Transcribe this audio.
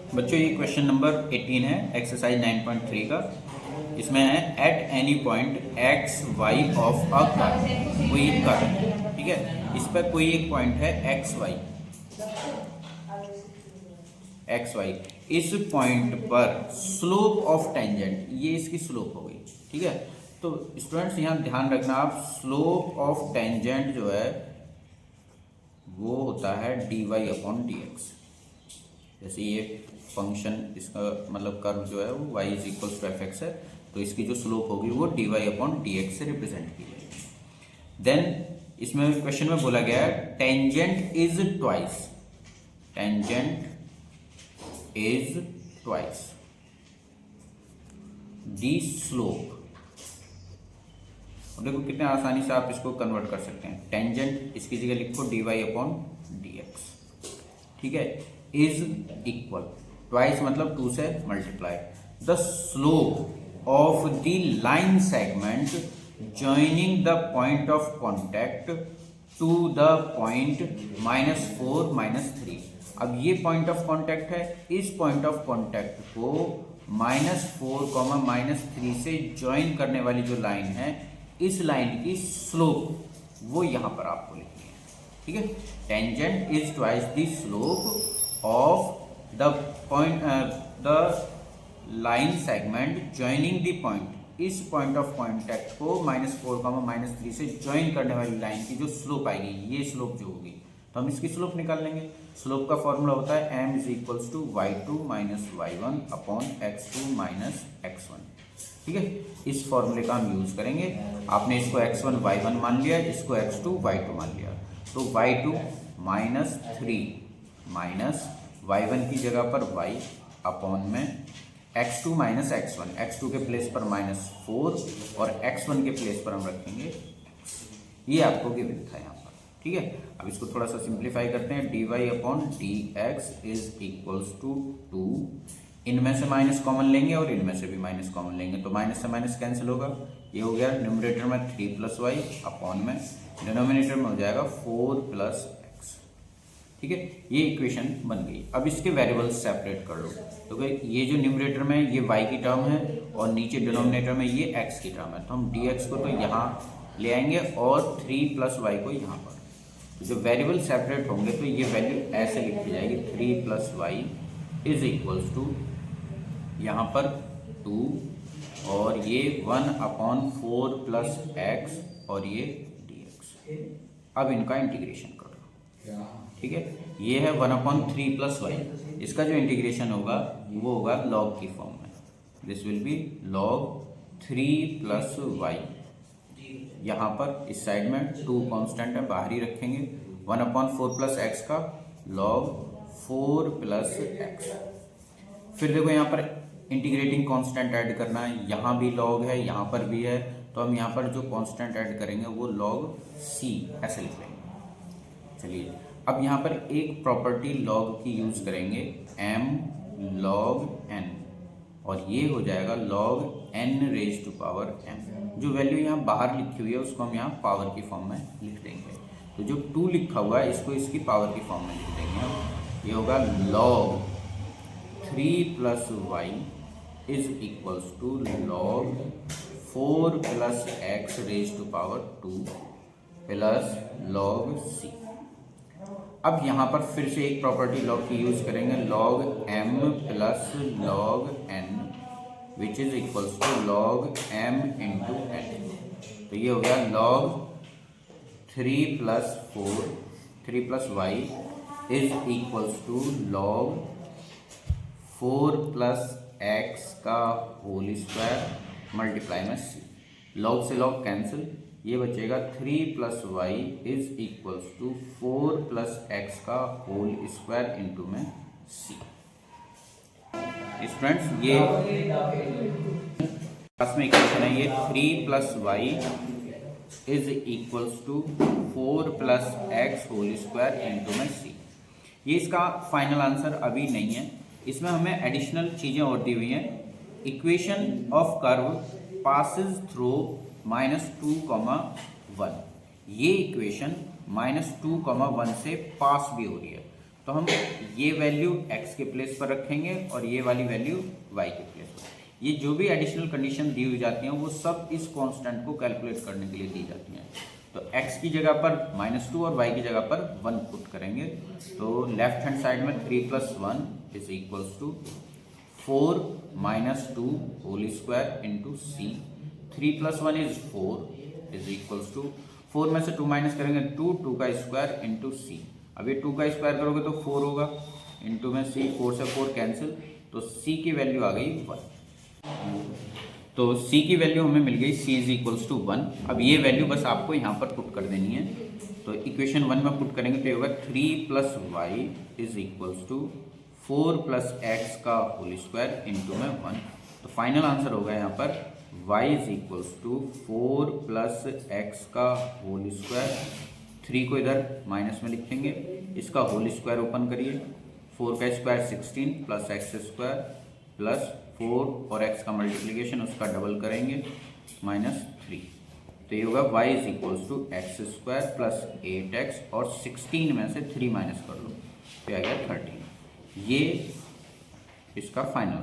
बच्चों ये question number 18 है एक्सरसाइज 9.3 का। इसमें है at any point X Y of a curve, कोई एक कर्व है, ठीक है। इस पर कोई एक पॉइंट है एक्स वाई, इस पॉइंट पर स्लोप ऑफ टेंजेंट, ये इसकी स्लोप हो गई, ठीक है। तो स्टूडेंट्स यहाँ ध्यान रखना आप, स्लोप ऑफ टेंजेंट जो है वो होता है dy अपॉन dx। जैसे ये फंक्शन, इसका मतलब कर्व जो है वो y is equal to F X है, तो इसकी जो स्लोप होगी वो dy अपॉन dx से रिप्रेजेंट की जाएगी। देन इसमें क्वेश्चन में बोला गया है tangent is twice, the slope. अब देखो कितने आसानी से आप इसको कन्वर्ट कर सकते हैं। टेंजेंट इसकी जगह लिखो dy अपॉन dx, ठीक है। इज इक्वल, ट्वाइस मतलब 2 से multiply, the slope of the line segment joining the point of contact to the point -4 -3। अब ये पॉइंट ऑफ कॉन्टैक्ट है, इस पॉइंट ऑफ कॉन्टैक्ट को -4, -3 से ज्वाइन करने वाली जो लाइन है, इस लाइन की स्लोप वो यहां पर आपको लिखनी है, ठीक है। Tangent is twice the slope of the point the line segment joining the point, इस पॉइंट ऑफ कॉन्टैक्ट को -4, -3 से ज्वाइन करने वाली लाइन की जो स्लोप आएगी, ये स्लोप जो होगी, तो हम इसकी स्लोप निकाल लेंगे। स्लोप का फॉर्मूला होता है m is equals to y2 minus y1 upon x2 minus x1, ठीक है। इस फॉर्मूले का हम यूज करेंगे। आपने इसको x1 y1 मान लिया, इसको x2 y2 मान लिया, तो y2 -3 माइनस y1 की जगह पर y अपॉन में x2 माइनस x1, x2 के प्लेस पर -4 और x1 के प्लेस पर हम रखेंगे x। ये आपको गिवन था यहाँ पर, ठीक है। अब इसको थोड़ा सा सिंप्लीफाई करते हैं। dy upon dx is equals to 2, इनमें से माइनस कॉमन लेंगे और इनमें से भी माइनस कॉमन लेंगे, तो माइनस से माइनस कैंसिल होगा। ये हो गया न्यूमरेटर में 3 + y अपॉन में डिनोमिनेटर में हो जाएगा 4 + x, ठीक है। ये इक्वेशन बन गई। अब इसके वेरिएबल्स सेपरेट कर लो, तो भाई ये जो न्यूमरेटर में ये y की टर्म है और नीचे डिनोमिनेटर में ये x की टर्म है, तो हम dx को तो यहाँ ले आएंगे और 3 + y को यहाँ पर। तो जो वेरिएबल सेपरेट होंगे तो ये वैल्यू ऐसे लिखी जाएगी, 3 + y इज इक्वल्स टू यहाँ पर 2 और ये 1/4 + x और ये dx। अब इनका इंटीग्रेशन कर लो, ठीक है। ये है 1/3 + y, इसका जो इंटीग्रेशन होगा वो होगा log की फॉर्म में। This will be log 3 + y। यहाँ पर इस साइड में 2 कांस्टेंट है, बाहर ही रखेंगे। 1/4 + x का log 4 + x। फिर देखो यहाँ पर इंटीग्रेटिंग कांस्टेंट ऐड करना है, यहाँ भी log है, यहाँ पर भी है, तो हम यहाँ पर जो कांस्टेंट ऐड करेंगे वो log c ऐसे लिख लेंगे। चलिए अब यहाँ पर एक प्रॉपर्टी log की यूज करेंगे, m log n, और ये हो जाएगा log n⁻m। जो वैल्यू यहाँ बाहर लिखी हुई है उसको हम यहाँ पावर की फॉर्म में लिख देंगे। तो जो 2 लिखा हुआ है इसको इसकी पावर की फॉर्म में लिख देंगे हम। ये होगा log 3 + y is equals to log 4 + x⁻² plus log c। अब यहाँ पर फिर से एक प्रॉपर्टी log की यूज करेंगे, log m + log n which is equals to log m × n। तो ये हो गया log 3 + y is equals to log 4 + x² multiply में c। log से log कैंसिल, ये बचेगा 3 + y is equals to 4 + x² into में c। स्टूडेंट्स ये क्लास में इक्वेशन है, ये 3 + y is equals to 4 + x² into में c। ये इसका फाइनल आंसर अभी नहीं है, इसमें हमें एडिशनल चीज़ें और दी हुई हैं। Equation of curve passes through -2, 1, ये इक्वेशन -2, 1 से पास भी हो रही है, तो हम ये वैल्यू x के प्लेस पर रखेंगे और ये वाली वैल्यू y के प्लेस पर। ये जो भी एडिशनल कंडीशन दी हुई जाती हैं वो सब इस कांस्टेंट को कैलकुलेट करने के लिए दी जाती हैं। तो x की जगह पर -2 और y की जगह पर 1 पुट करेंगे। तो लेफ्ट हैंड साइड में 3 + 1 is equals to 4 - 2 whole square into c। 3 + 1 is 4 is equals to 4 में से 2 माइनस करेंगे 2 का स्क्वायर इंटू सी। अब ये 2 का स्क्वायर करोगे तो 4 होगा, इंटू में c, 4 से 4 कैंसिल, तो c की वैल्यू आ गई 1। तो c की वैल्यू हमें मिल गई, c इज इक्वल्स टू 1। अब ये वैल्यू बस आपको यहाँ पर पुट कर देनी है। तो इक्वेशन 1 में पुट करेंगे तो ये होगा 3 + y is equals to 4 + x का होल स्क्वायर इंटू में 1। तो फाइनल आंसर होगा यहाँ पर y is equals to 4 + x का होल स्क्वायर। 3 को इधर माइनस में लिखेंगे, इसका होल स्क्वायर ओपन करिए, 4 का स्क्वायर 16 + x² प्लस 4 और x का मल्टीप्लिकेशन उसका डबल करेंगे -3। तो ये होगा y is equals to x² plus 8x और 16 में से 3 माइनस कर लो तो आ गया 13। ये इसका फाइनल